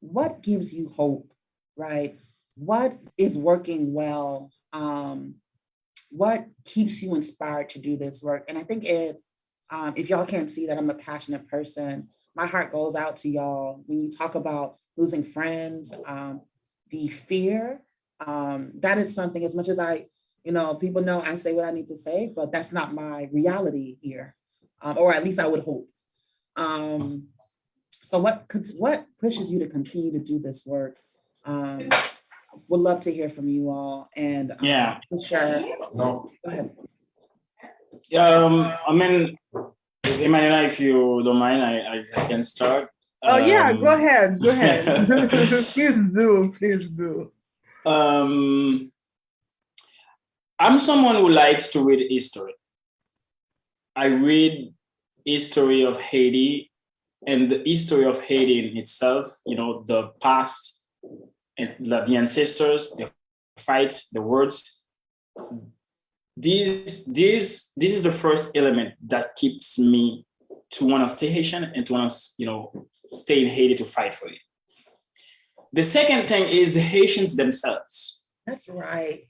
[SPEAKER 1] What gives you hope, right? What is working well? What keeps you inspired to do this work? And I think if y'all can't see that I'm a passionate person, my heart goes out to y'all when you talk about losing friends, the fear. That is something, as much as people know I say what I need to say, but that's not my reality here, or at least I would hope. So what pushes you to continue to do this work? Would love to hear from you all. And
[SPEAKER 3] Yeah.
[SPEAKER 1] sure. Go ahead.
[SPEAKER 3] I mean, Emanuela, if you don't mind, I can start.
[SPEAKER 2] Oh yeah, go ahead. Please do.
[SPEAKER 3] I'm someone who likes to read history. I read history of Haiti and the history of Haiti in itself, the past and the ancestors, the fights, the words. This is the first element that keeps me to want to stay Haitian and to want to, stay in Haiti to fight for it. The second thing is the Haitians themselves.
[SPEAKER 1] That's right.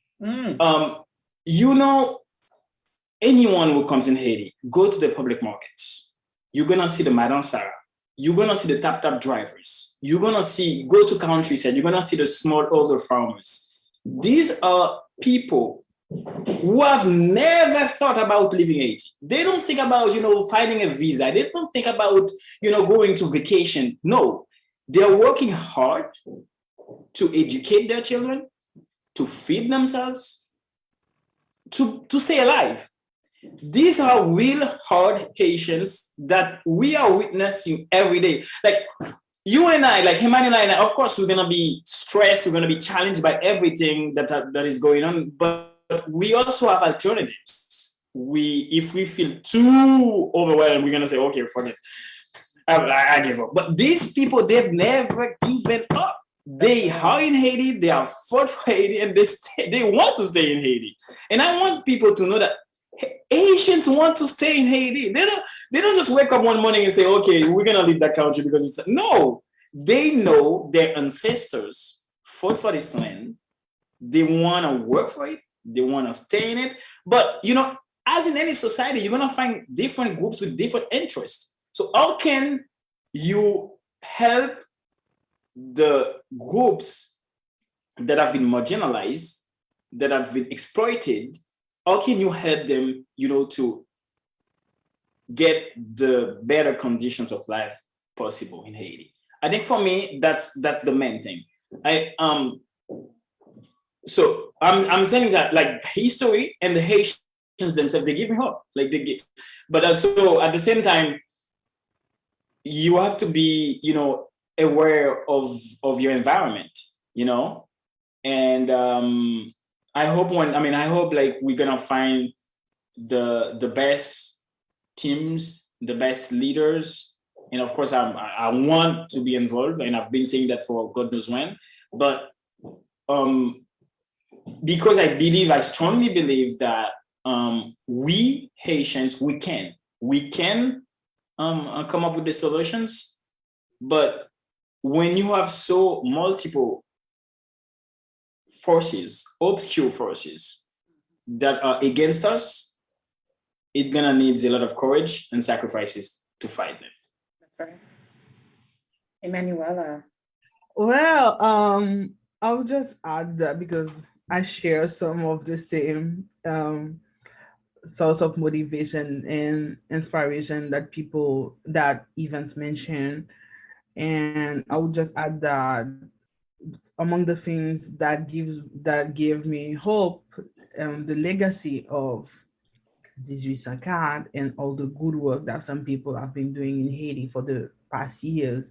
[SPEAKER 3] Anyone who comes in Haiti, go to the public markets. You're gonna see the Madame Sarah. You're gonna see the tap drivers. You're gonna go to countryside. You're gonna see the small older farmers. These are people who have never thought about leaving Haiti. They don't think about, finding a visa. They don't think about, going to vacation. No, they're working hard to educate their children, to feed themselves, to stay alive. These are real hard Haitians that we are witnessing every day. Like you and I, like Emmanuel and I, of course, we're gonna be stressed, we're gonna be challenged by everything that is going on, but we also have alternatives. If we feel too overwhelmed, we're gonna say, okay, forget it. I give up. But these people, they've never given up. They are in Haiti, they are fought for Haiti, and they want to stay in Haiti. And I want people to know that Haitians want to stay in Haiti. They don't just wake up one morning and say, okay, we're gonna leave that country because it's no. They know their ancestors fought for this land. They want to work for it. They want to stay in it. But as in any society, you're gonna find different groups with different interests. So how can you help the groups that have been marginalized, that have been exploited? How can you help them, to get the better conditions of life possible in Haiti? I think for me, that's the main thing. So I'm saying that like history and the Haitians themselves, they give me hope. But also at the same time, you have to be, aware of your environment, and I hope like we're gonna find the best teams, the best leaders, and of course I want to be involved, and I've been saying that for God knows when, but because I strongly believe that we Haitians, we can come up with the solutions, but when you have so multiple forces, obscure forces that are against us, it's gonna need a lot of courage and sacrifices to fight them.
[SPEAKER 1] That's right. Emanuela.
[SPEAKER 2] Well, I'll just add that because I share some of the same source of motivation and inspiration that events mention. And I would just add that among the things that give me hope, the legacy of 1840 and all the good work that some people have been doing in Haiti for the past years,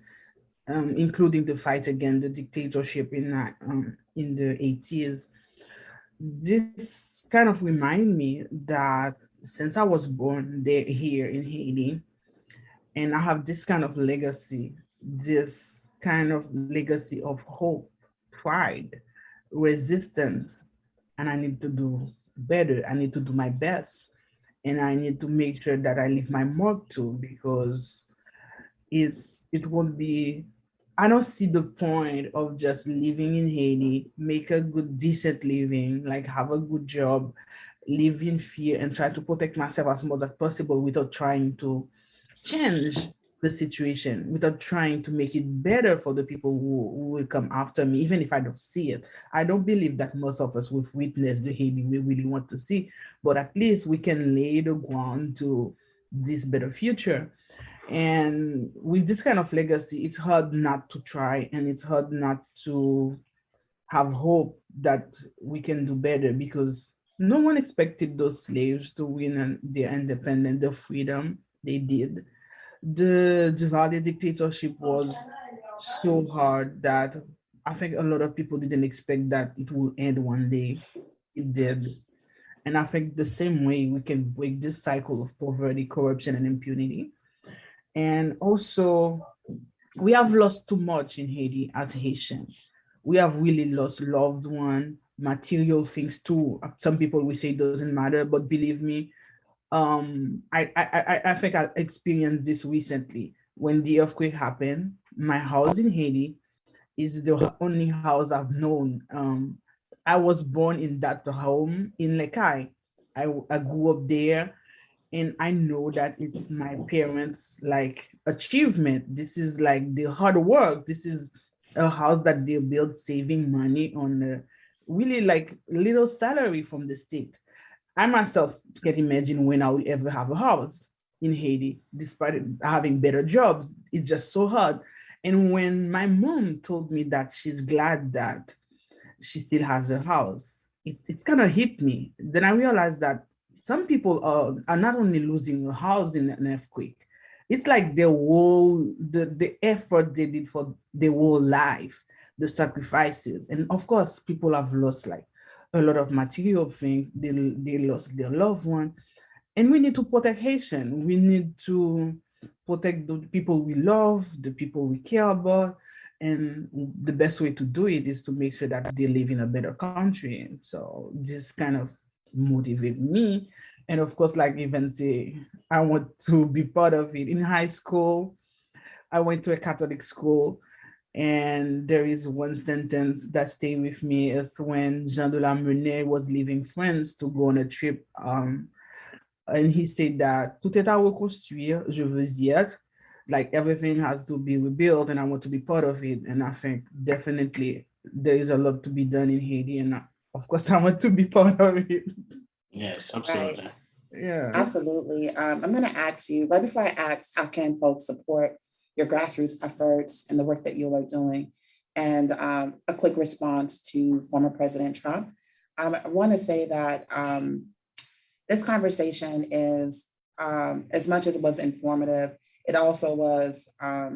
[SPEAKER 2] including the fight against the dictatorship in the 80s. This kind of remind me that since I was born there here in Haiti, and I have this kind of legacy, this kind of legacy of hope, pride, resistance, and I need to do better. I need to do my best, and I need to make sure that I leave my mark too, because it won't be. I don't see the point of just living in Haiti, make a good, decent living, like have a good job, live in fear, and try to protect myself as much as possible without trying to change the situation, without trying to make it better for the people who will come after me, even if I don't see it. I don't believe that most of us will witness the Haiti we really want to see, but at least we can lay the ground to this better future. And with this kind of legacy, it's hard not to try, and it's hard not to have hope that we can do better, because no one expected those slaves to win their independence, the freedom they did. The Duvalier dictatorship was so hard that I think a lot of people didn't expect that it will end one day. It did. And I think the same way we can break this cycle of poverty, corruption, and impunity. And also, we have lost too much in Haiti as Haitian. We have really lost loved one, material things too. Some people will say it doesn't matter, but believe me, I think I experienced this recently when the earthquake happened. My house in Haiti is the only house I've known. I was born in that home in Lekai. I grew up there, and I know that it's my parents' like achievement. This is like the hard work. This is a house that they built saving money on really like little salary from the state. I myself can't imagine when I will ever have a house in Haiti, despite having better jobs. It's just so hard. And when my mom told me that she's glad that she still has a house, it kind of hit me. Then I realized that some people are not only losing a house in an earthquake, it's like the effort they did for their whole life, the sacrifices. And of course, people have lost like a lot of material things. They lost their loved one. And we need to protect Haitian. We need to protect the people we love, the people we care about. And the best way to do it is to make sure that they live in a better country. So this kind of motivated me. And of course, like even say, I want to be part of it. In high school, I went to a Catholic school, and there is one sentence that stayed with me is when Jean de la Menet was leaving France to go on a trip. And he said that tout est à reconstruire, je veux y être. Like everything has to be rebuilt, and I want to be part of it. And I think definitely there is a lot to be done in Haiti, and of course I want to be part of it.
[SPEAKER 3] Yes,
[SPEAKER 1] Right.
[SPEAKER 3] absolutely.
[SPEAKER 2] Yeah.
[SPEAKER 1] Absolutely. I'm going to ask you, right before I ask, how can folks support your grassroots efforts and the work that you are doing? And a quick response to former President Trump. I want to say that this conversation is, as much as it was informative, it also was, I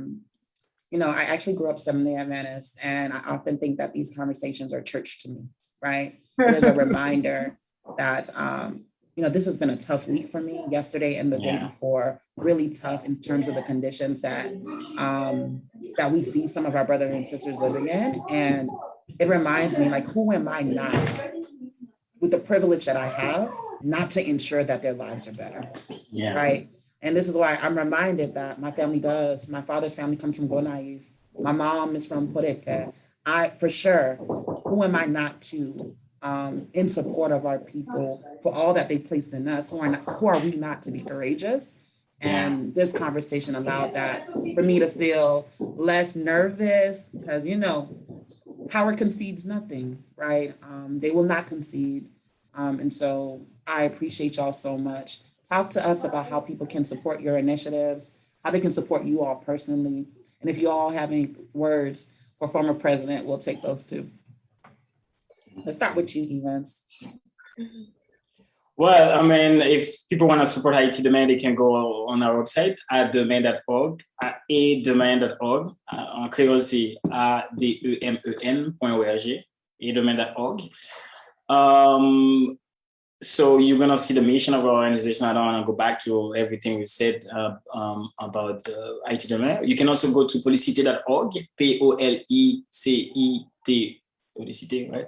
[SPEAKER 1] actually grew up Seventh-day Adventist, and I often think that these conversations are church to me, right? It is a reminder that, this has been a tough week for me. Yesterday and the day before, really tough in terms of the conditions that that we see some of our brothers and sisters living in. And it reminds me, like, who am I not, with the privilege that I have, not to ensure that their lives are better, right? And this is why I'm reminded that my father's family comes from Gonaive. My mom is from Porete. For sure, who am I not to, in support of our people, for all that they placed in us, who are we not to be courageous? And this conversation allowed that for me to feel less nervous, because, power concedes nothing, right? They will not concede. And so I appreciate y'all so much. Talk to us about how people can support your initiatives, how they can support you all personally. And if you all have any words for former president, we'll take those too. Let's start with you, Evans.
[SPEAKER 3] Well, I mean, if people want to support Haiti Demain, they can go on our website at demain.org, at ademain.org. En créole, c'est ademen.org, ademain.org. so you're gonna see the mission of our organization. I don't want to go back to everything we said about the IT domain. You can also go to policite.org, POLECIT, Policite, right?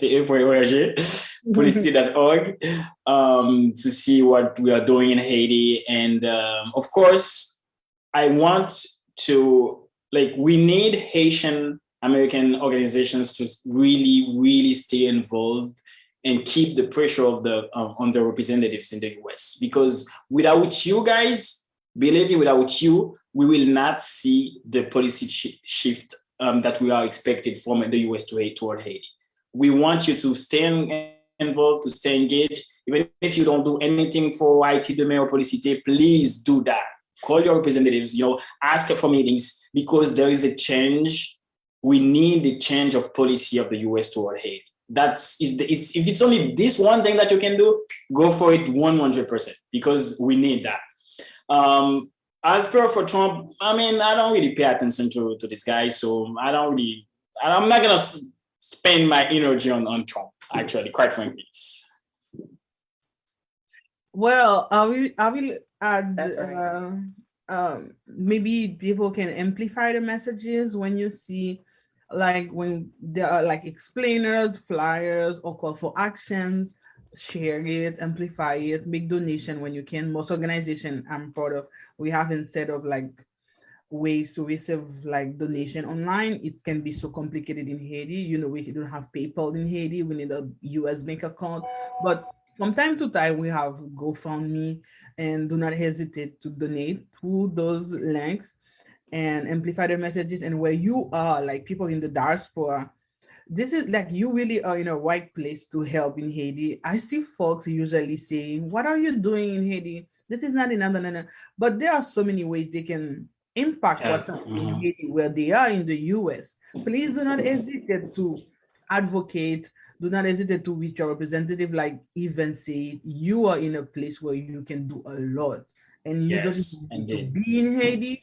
[SPEAKER 3] Policite.org, to see what we are doing in Haiti. And of course, I want to, like, we need Haitian American organizations to really, really stay involved and keep the pressure of the on the representatives in the US. Because without you guys, believe me, without you, we will not see the policy shift that we are expected from the US toward Haiti. We want you to stay involved, to stay engaged. Even if you don't do anything for IT domain or Policite, please do that. Call your representatives, ask for meetings, because there is a change. We need the change of policy of the US toward Haiti. That's if it's only this one thing that you can do, go for it 100%, because we need that. As per for Trump, I mean, I don't really pay attention to this guy, so I'm not gonna spend my energy on Trump, actually, quite frankly.
[SPEAKER 2] Well, I will add,
[SPEAKER 1] That's right.
[SPEAKER 2] maybe people can amplify the messages when you see, like, when there are like explainers, flyers, or call for actions. Share it, amplify it, make donation when you can. Most organization I'm part of, we have, instead of like ways to receive like donation online, it can be so complicated in Haiti. We don't have PayPal in Haiti. We need a US bank account. But from time to time, we have GoFundMe, and do not hesitate to donate to those links and amplify the messages. And where you are, like people in the diaspora, this is like, you really are in a right place to help in Haiti. I see folks usually saying, "What are you doing in Haiti? This is not enough." No, no, no. But there are so many ways they can impact what's happening in Haiti where they are in the US. Please do not hesitate to advocate. Do not hesitate to reach your representative. Like even said, you are in a place where you can do a lot, and you don't
[SPEAKER 3] Yes,
[SPEAKER 2] need to
[SPEAKER 3] indeed.
[SPEAKER 2] be in Haiti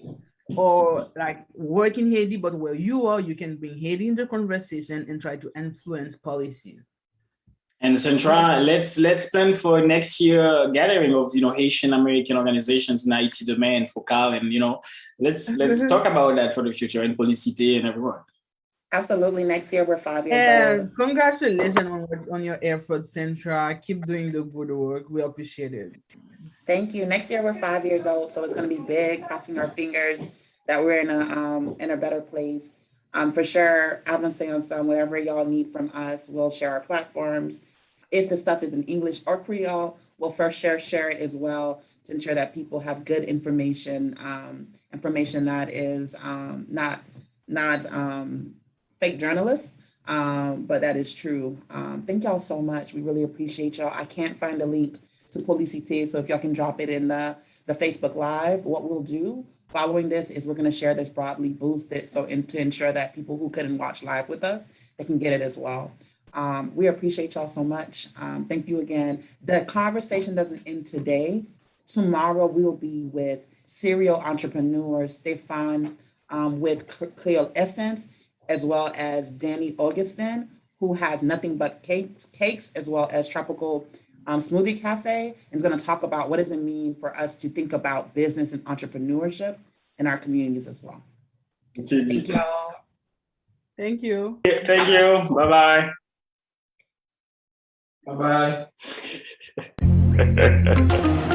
[SPEAKER 2] or like work in Haiti, but where you are, you can bring Haiti in the conversation and try to influence policies.
[SPEAKER 3] And Centra, let's plan for next year gathering of Haitian American organizations in IT domain for Cal, and let's talk about that for the future, and Policite and everyone.
[SPEAKER 1] Absolutely. Next year, we're 5 years
[SPEAKER 2] And
[SPEAKER 1] old.
[SPEAKER 2] congratulations on your efforts, Centra. Keep doing the good work. We appreciate it.
[SPEAKER 1] Thank you. Next year, we're 5 years old, so it's going to be big. Crossing our fingers that we're in a better place. For sure, I've been saying some whatever y'all need from us, we'll share our platforms. If the stuff is in English or Creole, we'll first share it as well to ensure that people have good information, information that is not fake journalists, but that is true. Thank y'all so much. We really appreciate y'all. I can't find a link to Policite, so if y'all can drop it in the Facebook Live, what we'll do following this is we're going to share this broadly, boost it, so to ensure that people who couldn't watch live with us, they can get it as well. We appreciate y'all so much. Thank you again. The conversation doesn't end today. Tomorrow we'll be with serial entrepreneur Stefan with Cleo Essence, as well as Danny Augustin, who has Nothing But Cakes, as well as Tropical Smoothie Cafe, and is going to talk about what does it mean for us to think about business and entrepreneurship in our communities as well. Thank y'all.
[SPEAKER 2] Thank you.
[SPEAKER 3] Thank you. Bye-bye.
[SPEAKER 4] Bye-bye.